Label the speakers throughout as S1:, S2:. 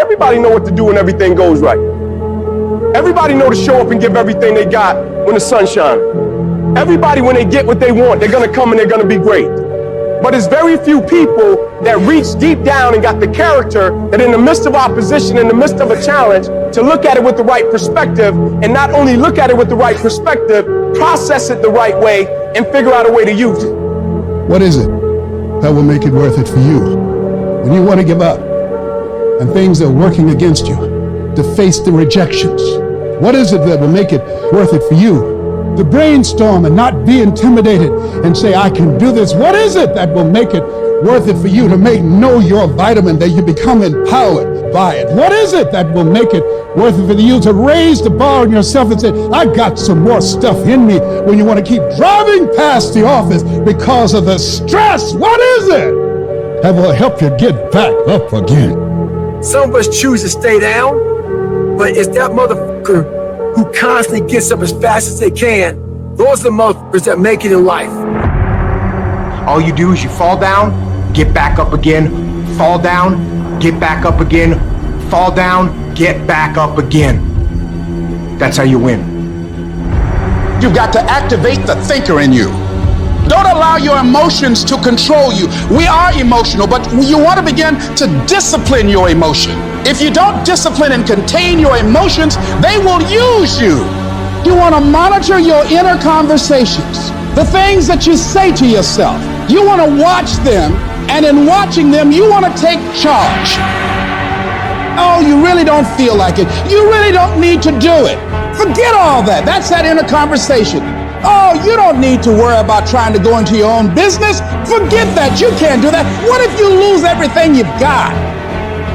S1: everybody know what to do when everything goes right. Everybody know to show up and give everything they got when the sun shines. Everybody, when they get what they want, they're gonna come and they're gonna be great. But there's very few people that reach deep down and got the character that in the midst of opposition, in the midst of a challenge, to look at it with the right perspective, and not only look at it with the right perspective, process it the right way, and figure out a way to use it.
S2: What is it that will make it worth it for you when you want to give up and things are working against you, to face the rejections? What is it that will make it worth it for you to brainstorm and not be intimidated and say, I can do this? What is it that will make it worth it for you to know your vitamin, that you become empowered by it? What is it that will make it worth it for you to raise the bar on yourself and say, I got some more stuff in me, when you want to keep driving past the office because of the stress? What is it that will help you get back up again?
S3: Some of us choose to stay down, but it's that motherfucker who constantly gets up as fast as they can. Those are the motherfuckers that make it in life.
S4: All you do is you fall down, get back up again, fall down, get back up again, fall down, get back up again. That's how you win.
S2: You've got to activate the thinker in you. Don't allow your emotions to control you. We are emotional, but you want to begin to discipline your emotion. If you don't discipline and contain your emotions, they will use you. You want to monitor your inner conversations, the things that you say to yourself. You want to watch them, and in watching them, you want to take charge. Oh, you really don't feel like it. You really don't need to do it. Forget all that. That's that inner conversation. Oh, you don't need to worry about trying to go into your own business. Forget that. You can't do that. What if you lose everything you've got?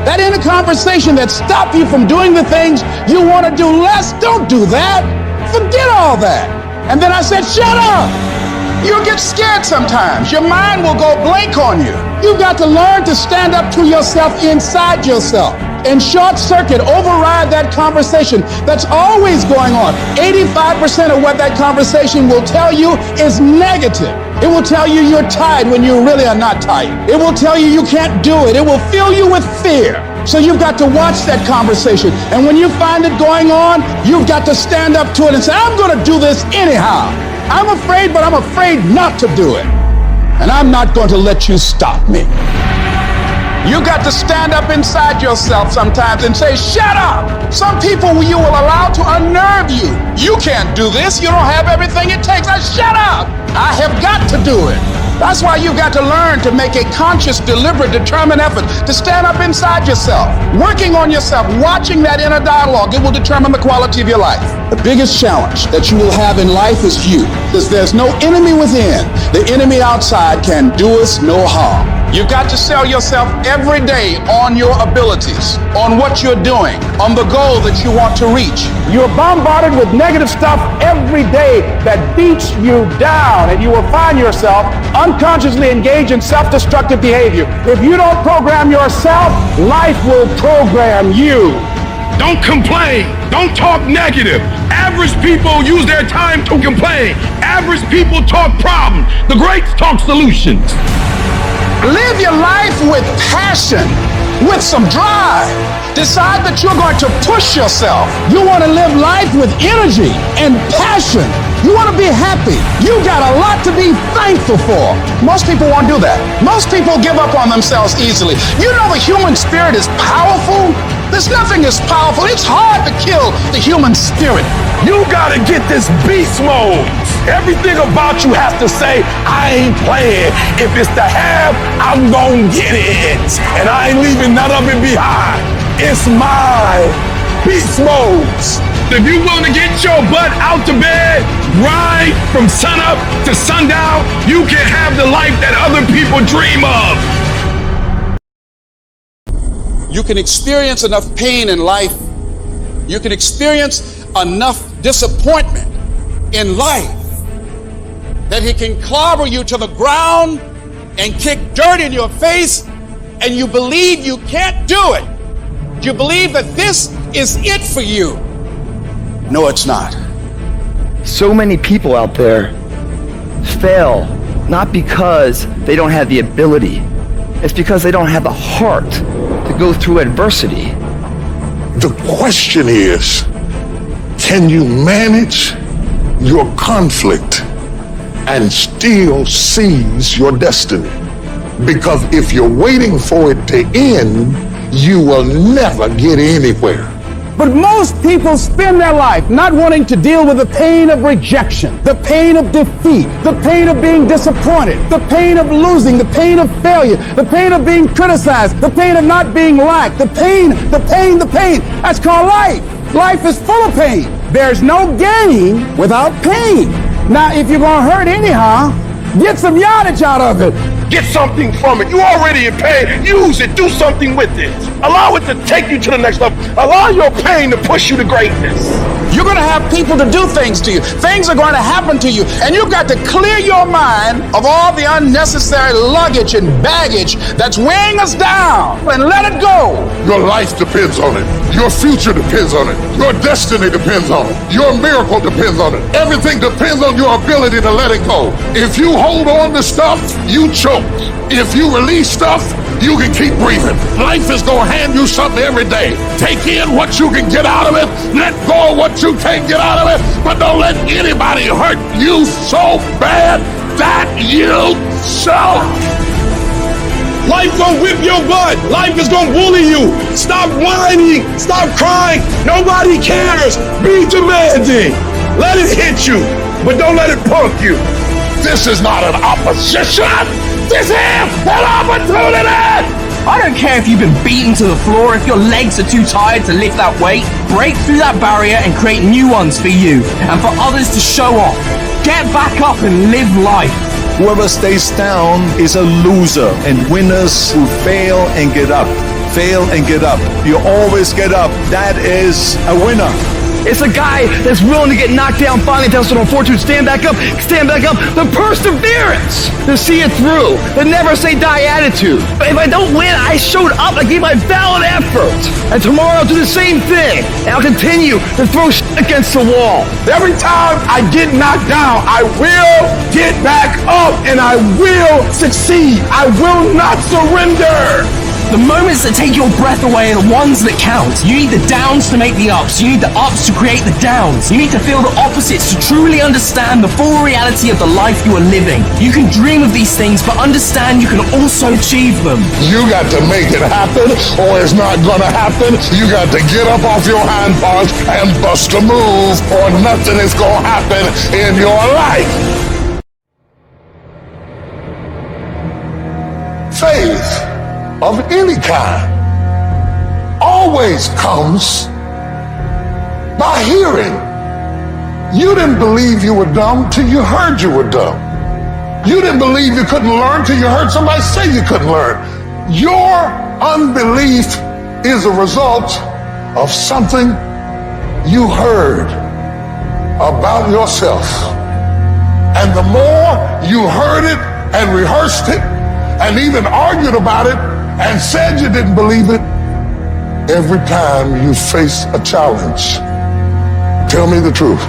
S2: That inner conversation that stopped you from doing the things you want to do less, don't do that. Forget all that. And then I said, shut up. You'll get scared sometimes. Your mind will go blank on you. You've got to learn to stand up to yourself inside yourself and short circuit, override that conversation that's always going on. 85% of what that conversation will tell you is negative. It will tell you you're tired when you really are not tired. It will tell you you can't do it. It will fill you with fear. So you've got to watch that conversation. And when you find it going on, you've got to stand up to it and say, I'm going to do this anyhow. I'm afraid, but I'm afraid not to do it. And I'm not going to let you stop me. You got to stand up inside yourself sometimes and say, shut up. Some people you will allow to unnerve you. You can't do this. You don't have everything it takes. Shut up. I have got to do it. That's why you've got to learn to make a conscious, deliberate, determined effort to stand up inside yourself, working on yourself, watching that inner dialogue. It will determine the quality of your life. The biggest challenge that you will have in life is you, because there's no enemy within. The enemy outside can do us no harm. You've got to sell yourself every day on your abilities, on what you're doing, on the goal that you want to reach.
S1: You're bombarded with negative stuff every day that beats you down, and you will find yourself unconsciously engaged in self-destructive behavior. If you don't program yourself, life will program you.
S5: Don't complain. Don't talk negative. Average people use their time to complain. Average people talk problems. The greats talk solutions.
S2: Live your life with passion, with some drive. Decide that you're going to push yourself. You want to live life with energy and passion. You want to be happy. You got a lot to be thankful for. Most people won't do that. Most people give up on themselves easily. You know the human spirit is powerful. There's nothing as powerful. It's hard to kill the human spirit.
S5: You gotta get this beast mode. Everything about you has to say, I ain't playing. If it's to have, I'm gonna get it. And I ain't leaving none of it behind. It's mine. Beast modes. If you want to get your butt out to bed, grind from sunup to sundown, you can have the life that other people dream of.
S2: You can experience enough pain in life. You can experience enough disappointment in life that he can clobber you to the ground and kick dirt in your face, and you believe you can't do it. You believe that this is it for you. No, it's not.
S6: So many people out there fail not because they don't have the ability. It's because they don't have the heart to go through adversity.
S5: The question is, can you manage your conflict and still seize your destiny? Because if you're waiting for it to end, you will never get anywhere.
S7: But most people spend their life not wanting to deal with the pain of rejection, the pain of defeat, the pain of being disappointed, the pain of losing, the pain of failure, the pain of being criticized, the pain of not being liked, the pain. That's called life. Life is full of pain. There's no gain without pain. Now, if you're going to hurt anyhow, get some yardage out of it.
S5: Get something from it. You already in pain. Use it. Do something with it. Allow it to take you to the next level. Allow your pain to push you to greatness.
S2: You're going to have people to do things to you. Things are going to happen to you. And you've got to clear your mind of all the unnecessary luggage and baggage that's weighing us down and let it go.
S5: Your life depends on it. Your future depends on it. Your destiny depends on it. Your miracle depends on it. Everything depends on your ability to let it go. If you hold on to stuff, you choke. If you release stuff, you can keep breathing. Life is going to hand you something every day. Take in what you can get out of it. Let go of what you can't get out of it. But don't let anybody hurt you so bad that you choke. Life gonna whip your butt. Life is gonna bully you. Stop whining. Stop crying. Nobody cares. Be demanding. Let it hit you, but don't let it punk you. This is not an opposition. This is an opportunity.
S8: I don't care if you've been beaten to the floor, if your legs are too tired to lift that weight. Break through that barrier and create new ones for you and for others to show off. Get back up and live life.
S9: Whoever stays down is a loser, and winners who fail and get up. Fail and get up. You always get up. That is a winner.
S6: It's a guy that's willing to get knocked down, finally tells someone fortune, stand back up. The perseverance to see it through. The never say die attitude. But if I don't win, I showed up. I gave my valid effort. And tomorrow I'll do the same thing. And I'll continue to throw shit against the wall.
S5: Every time I get knocked down, I will get back up and I will succeed. I will not surrender.
S8: The moments that take your breath away are the ones that count. You need the downs to make the ups. You need the ups to create the downs. You need to feel the opposites to truly understand the full reality of the life you are living. You can dream of these things, but understand you can also achieve them.
S5: You got to make it happen or it's not gonna happen. You got to get up off your hind parts and bust a move or nothing is gonna happen in your life. Faith of any kind always comes by hearing. You didn't believe you were dumb till you heard you were dumb. You didn't believe you couldn't learn till you heard somebody say you couldn't learn. Your unbelief is a result of something you heard about yourself. And the more you heard it and rehearsed it and even argued about it and said you didn't believe it, every time you face a challenge, tell me the truth,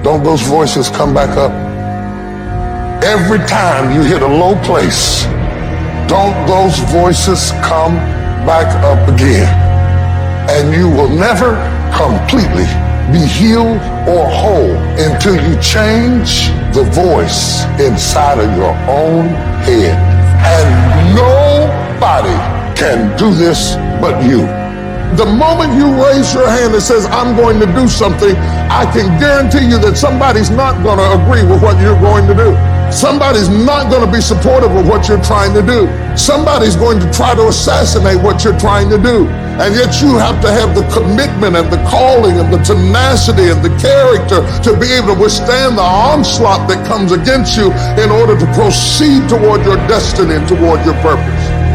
S5: don't those voices come back up? Every time you hit a low place, don't those voices come back up again? And you will never completely be healed or whole until you change the voice inside of your own head. And nobody can do this but you. The moment you raise your hand and says, I'm going to do something, I can guarantee you that somebody's not going to agree with what you're going to do. Somebody's not going to be supportive of what you're trying to do. Somebody's going to try to assassinate what you're trying to do. And yet you have to have the commitment and the calling and the tenacity and the character to be able to withstand the onslaught that comes against you in order to proceed toward your destiny and toward your purpose.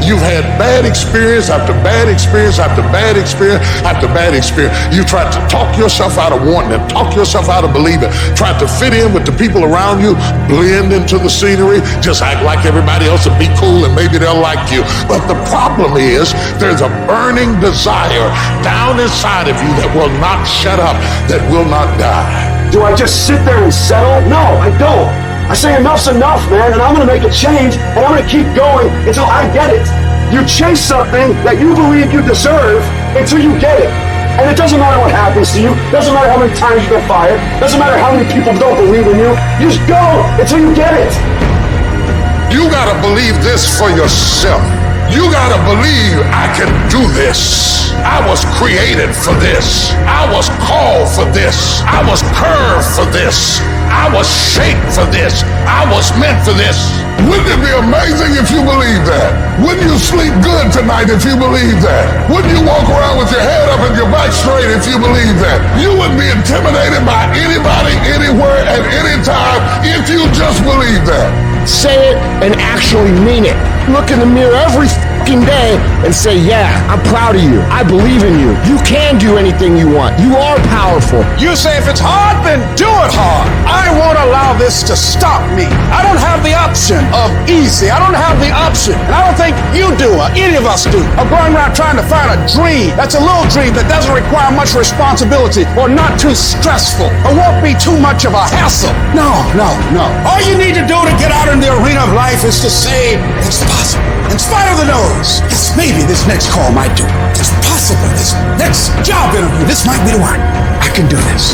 S5: You've had bad experience after bad experience after bad experience after bad experience. You tried to talk yourself out of wanting it, talk yourself out of believing, tried to fit in with the people around you, blend into the scenery, just act like everybody else and be cool and maybe they'll like you. But the problem is there's a burning desire down inside of you that will not shut up, that will not die.
S3: Do I just sit there and settle? No, I don't. I say enough's enough, man, and I'm gonna make a change, and I'm gonna keep going until I get it. You chase something that you believe you deserve until you get it.
S10: And it doesn't matter what happens to you. Doesn't matter how many times you get fired. Doesn't matter how many people don't believe in you. You just go until you get it.
S5: You gotta believe this for yourself. You gotta believe I can do this. I was created for this. I was called for this. I was curved for this. I was shaped for this. I was meant for this. Wouldn't it be amazing if you believe that? Wouldn't you sleep good tonight if you believe that? Wouldn't you walk around with your head up and your back straight if you believe that? You wouldn't be intimidated by anybody, anywhere, at any time if you just believe that.
S10: Say it and actually mean it. Look in the mirror every fucking day and say, yeah, I'm proud of you. I believe in you. You can do anything you want. You are powerful.
S2: You say if it's hard, then do it hard. I won't allow this to stop me. I don't have the option of easy. I don't have the option. And I don't think you do or any of us do. Of going around trying to find a dream that's a little dream that doesn't require much responsibility or not too stressful or won't be too much of a hassle. No. All you need to do to get out in the arena of life is to say it's possible. In spite of the no's, yes, maybe this next call might do it. It's possible. This next job interview, this might be the one. I can do this.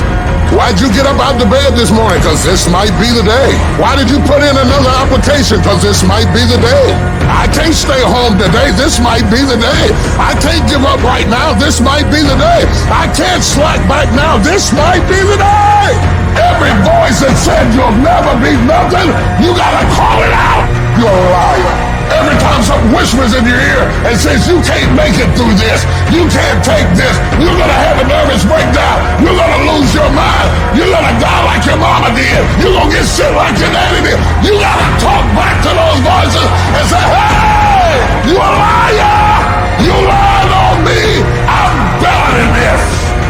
S5: Why'd you get up out of the bed this morning? Because this might be the day. Why did you put in another application? Because this might be the day. I can't stay home today. This might be the day. I can't give up right now. This might be the day. I can't slack back now. This might be the day. Every voice that said you'll never be nothing, you gotta call it out. You're a liar. Every time something whispers in your ear and says you can't make it through this, you can't take this, you're gonna have a nervous breakdown, you're gonna lose your mind, you're gonna die like your mama did, you're gonna get sick like your daddy did. You gotta talk back to those voices and say, hey, you a liar! You lied on me! I'm better than this!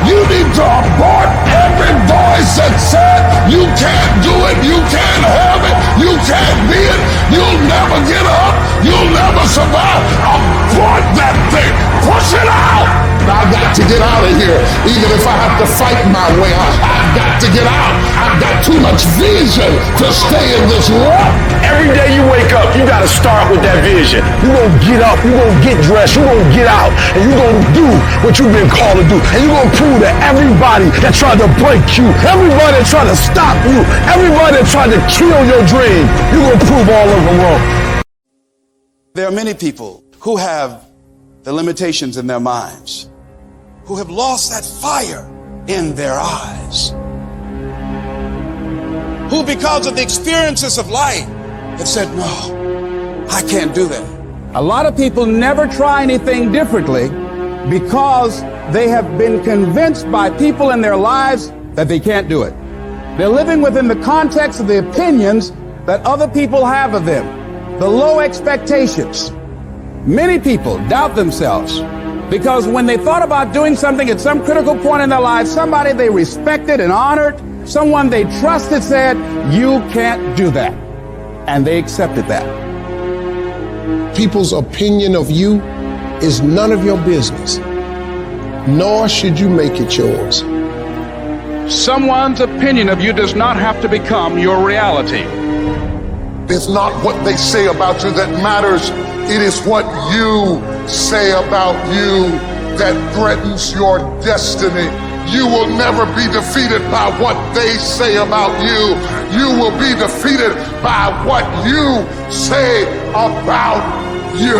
S5: You need to abort every voice that said you can't do it, you can't have it, you can't be it, you'll never get up, you'll never survive. Abort that thing, push it out. I've got to get out of here, even if I have to fight my way out. I've got to get out. I've got too much vision to stay in this rut.
S10: Every day you wake up, you got to start with that vision. You're going to get up, you're going to get dressed, you're going to get out, and you're going to do what you've been called to do. And you're going to prove to everybody that tried to break you, everybody that tried to stop you, everybody that tried to kill your dream, you're going to prove all of them wrong.
S2: There are many people who have the limitations in their minds, who have lost that fire in their eyes, who because of the experiences of life have said, no, I can't do that.
S7: A lot of people never try anything differently because they have been convinced by people in their lives that they can't do it. They're living within the context of the opinions that other people have of them, the low expectations. Many people doubt themselves because when they thought about doing something at some critical point in their lives, somebody they respected and honored, someone they trusted said, you can't do that. And they accepted that.
S11: People's opinion of you is none of your business, nor should you make it yours.
S12: Someone's opinion of you does not have to become your reality.
S5: It's not what they say about you that matters. It is what you say about you that threatens your destiny. You will never be defeated by what they say about you. You will be defeated by what you say about you.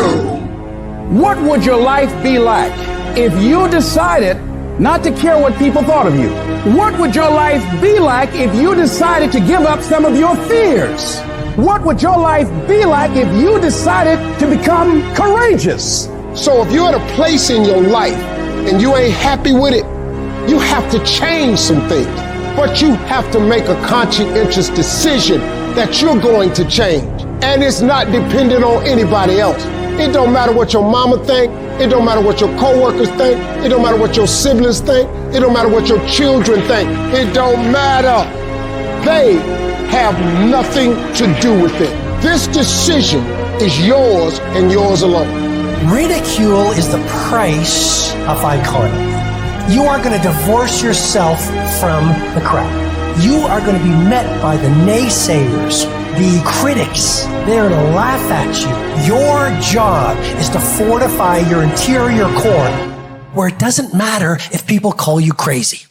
S7: What would your life be like if you decided not to care what people thought of you? What would your life be like if you decided to give up some of your fears? What would your life be like if you decided to become courageous?
S11: So if you're at a place in your life and you ain't happy with it, you have to change some things. But you have to make a conscientious decision that you're going to change. And it's not dependent on anybody else. It don't matter what your mama think. It don't matter what your coworkers think. It don't matter what your siblings think. It don't matter what your children think. It don't matter. They have nothing to do with it. This decision is yours and yours alone.
S13: Ridicule is the price of icon. You are going to divorce yourself from the crowd. You are going to be met by the naysayers, the critics. They're going to laugh at you. Your job is to fortify your interior core where it doesn't matter if people call you crazy.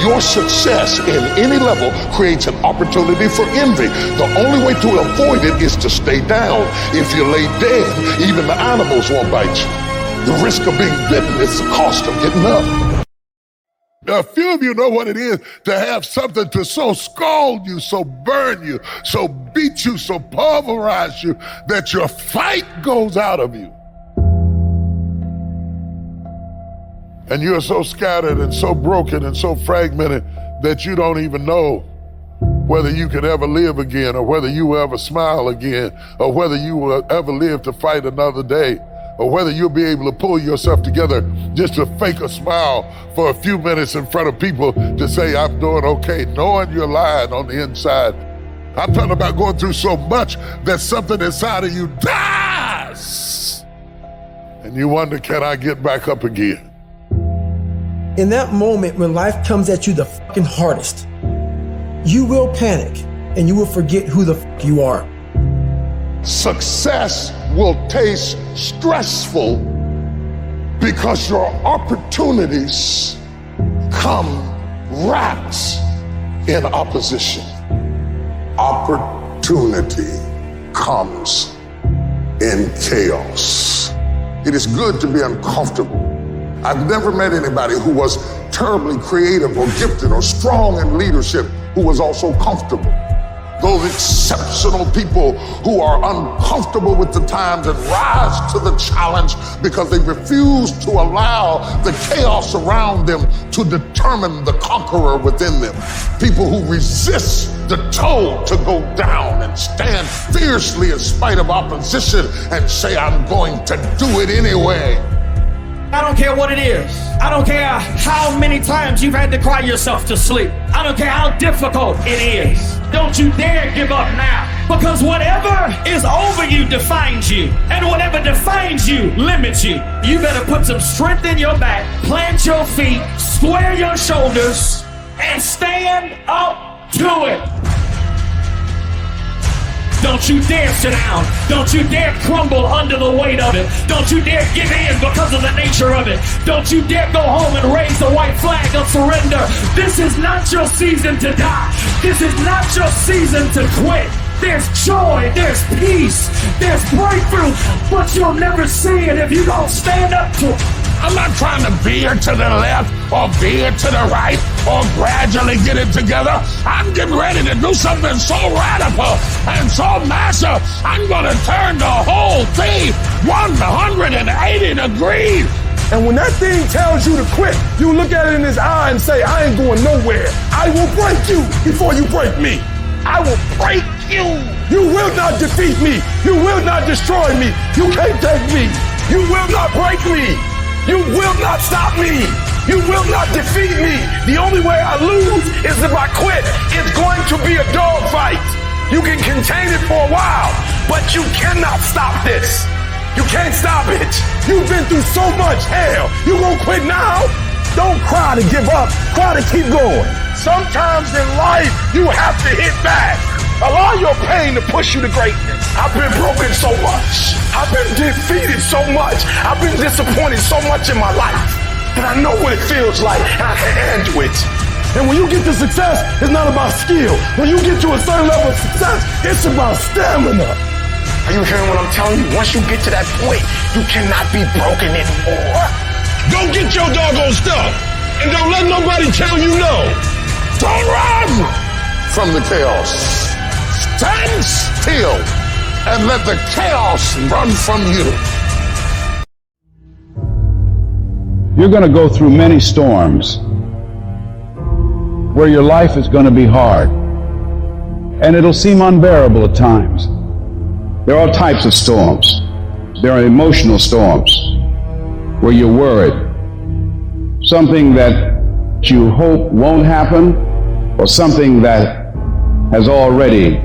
S14: Your success in any level creates an opportunity for envy. The only way to avoid it is to stay down. If you lay dead, even the animals won't bite you. The risk of being bitten is the cost of getting up.
S10: A few of you know what it is to have something to so scald you, so burn you, so beat you, so pulverize you that your fight goes out of you. And you're so scattered and so broken and so fragmented that you don't even know whether you can ever live again, or whether you will ever smile again, or whether you will ever live to fight another day, or whether you'll be able to pull yourself together just to fake a smile for a few minutes in front of people to say, I'm doing okay, knowing you're lying on the inside. I'm talking about going through so much that something inside of you dies. And you wonder, can I get back up again?
S3: In that moment when life comes at you the fucking hardest, you will panic and you will forget who the fuck you are.
S14: Success will taste stressful because your opportunities come wrapped in opposition. Opportunity comes in chaos. It is good to be uncomfortable. I've never met anybody who was terribly creative or gifted or strong in leadership who was also comfortable. Those exceptional people who are uncomfortable with the times and rise to the challenge because they refuse to allow the chaos around them to determine the conqueror within them. People who resist the toll to go down and stand fiercely in spite of opposition and say, I'm going to do it anyway.
S8: I don't care what it is. I don't care how many times you've had to cry yourself to sleep. I don't care how difficult it is. Don't you dare give up now. Because whatever is over you defines you. And whatever defines you limits you. You better put some strength in your back, plant your feet, square your shoulders, and stand up to it. Don't you dare sit down. Don't you dare crumble under the weight of it. Don't you dare give in because of the nature of it. Don't you dare go home and raise the white flag of surrender. This is not your season to die. This is not your season to quit. There's joy, there's peace, there's breakthrough, but you'll never see it if you don't stand up to it.
S10: I'm not trying to veer to the left or veer to the right or gradually get it together. I'm getting ready to do something so radical and so massive, I'm going to turn the whole thing 180 degrees.
S5: And when that thing tells you to quit, you look at it in his eye and say, I ain't going nowhere. I will break you before you break me. I will break you. You will not defeat me. You will not destroy me. You can't take me. You will not break me. You will not stop me. You will not defeat me. The only way I lose is if I quit. It's going to be a dogfight. You can contain it for a while, but you cannot stop this. You can't stop it. You've been through so much hell. You won't quit now? Don't cry to give up. Cry to keep going. Sometimes in life, you have to hit back. Allow your pain to push you to greatness. I've been broken so much. I've been defeated so much. I've been disappointed so much in my life that I know what it feels like and I can handle it. And when you get to success, it's not about skill. When you get to a certain level of success, it's about stamina. Are you hearing what I'm telling you? Once you get to that point, you cannot be broken anymore.
S10: Go get your doggone stuff and don't let nobody tell you no. Don't run
S14: from the chaos. Stand still and let the chaos run from you.
S15: You're going to go through many storms where your life is going to be hard and it'll seem unbearable at times. There are all types of storms. There are emotional storms where you're worried. Something that you hope won't happen or something that has already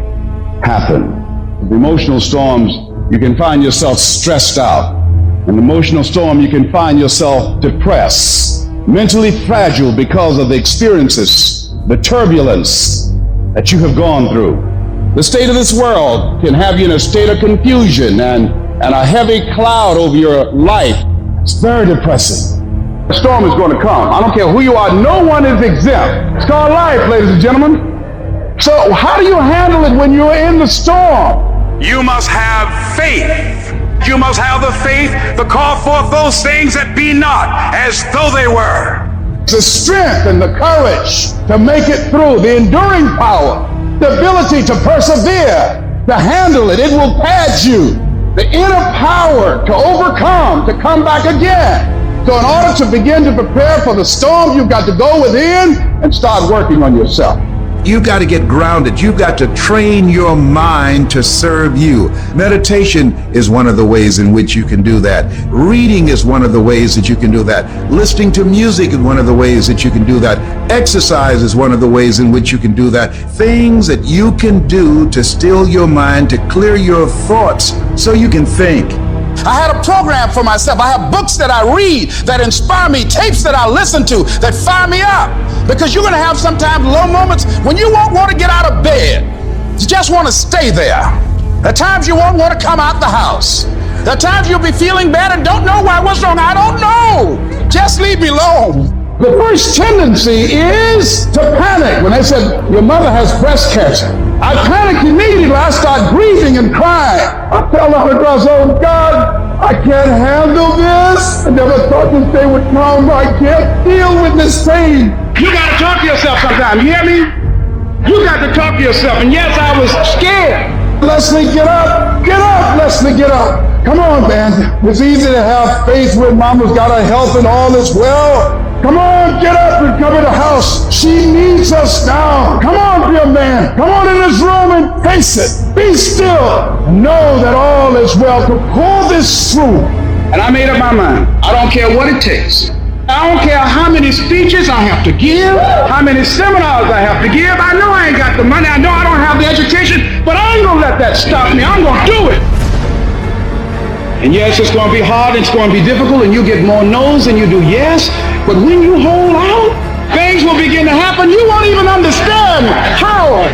S15: happened. With emotional storms, you can find yourself stressed out. In an emotional storm, you can find yourself depressed, mentally fragile because of the experiences, the turbulence that you have gone through. The state of this world can have you in a state of confusion and a heavy cloud over your life It's very depressing. The storm is going to come. I don't care who you are. No one is exempt. It's called life, ladies and gentlemen. So how do you handle it when you're in the storm?
S12: You must have faith. You must have the faith to call forth those things that be not as though they were.
S15: The strength and the courage to make it through, the enduring power, the ability to persevere, to handle it. It will pad you. The inner power to overcome, to come back again. So in order to begin to prepare for the storm, you've got to go within and start working on yourself.
S9: You've got to get grounded. You've got to train your mind to serve you. Meditation is one of the ways in which you can do that. Reading is one of the ways that you can do that. Listening to music is one of the ways that you can do that. Exercise is one of the ways in which you can do that. Things that you can do to still your mind, to clear your thoughts so you can think.
S2: I had a program for myself. I have books that I read that inspire me, tapes that I listen to that fire me up. Because you're going to have sometimes low moments when you won't want to get out of bed. You just want to stay there. At times you won't want to come out the house. At times you'll be feeling bad and don't know why. What's wrong? I don't know. Just leave me alone.
S15: The first tendency is to panic. When they said, your mother has breast cancer, I panicked immediately. I start grieving and crying. I tell the girls, oh God, I can't handle this. I never thought this day would come. I can't deal with this pain.
S12: You got to talk to yourself sometimes. You hear me? You got to talk to yourself. And yes, I was scared.
S15: Leslie, get up. Get up, Leslie, get up. Come on, man. It's easy to have faith when mama's got her health and all is well. Come on, get up and come in the house. She needs us now. Come on, dear man. Come on in this room and face it. Be still. Know that all is well. To pull this through.
S12: And I made up my mind. I don't care what it takes. I don't care how many speeches I have to give, how many seminars I have to give. I know I ain't got the money. I know I don't have the education, but I ain't gonna let that stop me. I'm gonna do it. And yes, it's going to be hard, it's going to be difficult, and you get more no's than you do yes. But when you hold out, things will begin to happen. You won't even understand how.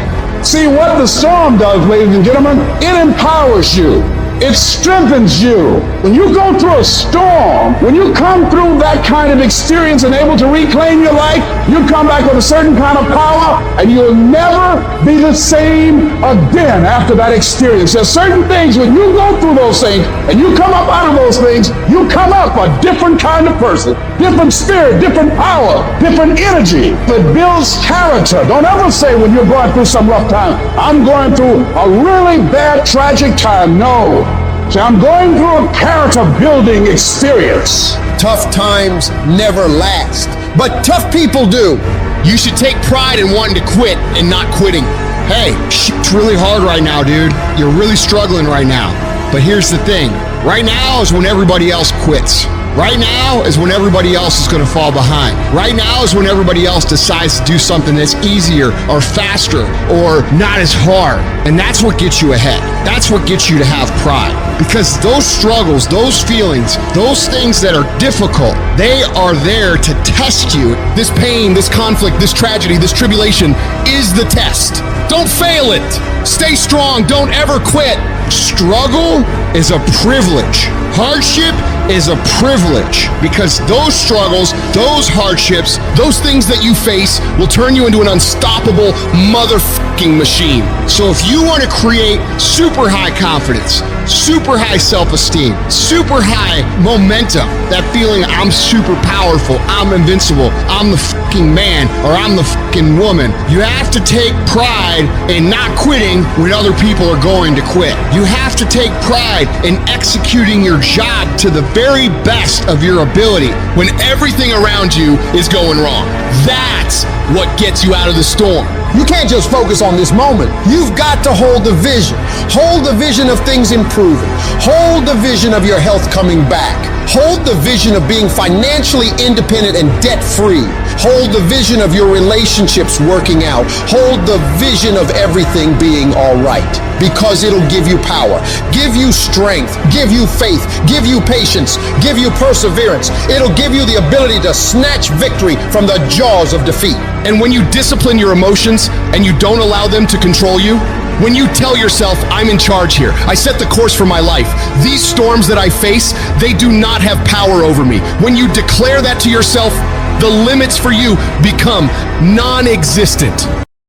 S15: See what the storm does, ladies and gentlemen? It empowers you. It strengthens you. When you go through a storm, when you come through that kind of experience and able to reclaim your life, you come back with a certain kind of power, and you'll never be the same again after that experience. There's certain things, when you go through those things and you come up out of those things, you come up a different kind of person, different spirit, different power, different energy that builds character. Don't ever say when you're going through some rough time, I'm going through a really bad, tragic time. No. So I'm going through a character-building experience.
S11: Tough times never last, but tough people do. You should take pride in wanting to quit and not quitting. Hey, shit's really hard right now, dude. You're really struggling right now. But here's the thing. Right now is when everybody else quits. Right now is when everybody else is going to fall behind. Right now is when everybody else decides to do something that's easier or faster or not as hard. And that's what gets you ahead. That's what gets you to have pride. Because those struggles, those feelings, those things that are difficult, they are there to test you. This pain, this conflict, this tragedy, this tribulation is the test. Don't fail it. Stay strong. Don't ever quit. Struggle is a privilege. Hardship is a privilege, because those struggles, those hardships, those things that you face will turn you into an unstoppable motherfucking machine. So if you want to create super high confidence, super high self-esteem, super high momentum, that feeling I'm super powerful, I'm invincible, I'm the fucking man, or I'm the fucking woman, you have to take pride in not quitting when other people are going to quit. You have to take pride in executing your job to the very best of your ability when everything around you is going wrong. That's what gets you out of the storm. You can't just focus on this moment. You've got to hold the vision. Hold the vision of things improving. Hold the vision of your health coming back. Hold the vision of being financially independent and debt-free. Hold the vision of your relationships working out. Hold the vision of everything being all right, because it'll give you power, give you strength, give you faith, give you patience, give you perseverance. It'll give you the ability to snatch victory from the jaws of defeat. And when you discipline your emotions and you don't allow them to control you,
S16: When you tell yourself, I'm in charge here, I set the course for my life, these storms that I face, they do not have power over me. When you declare that to yourself, the limits for you become non-existent.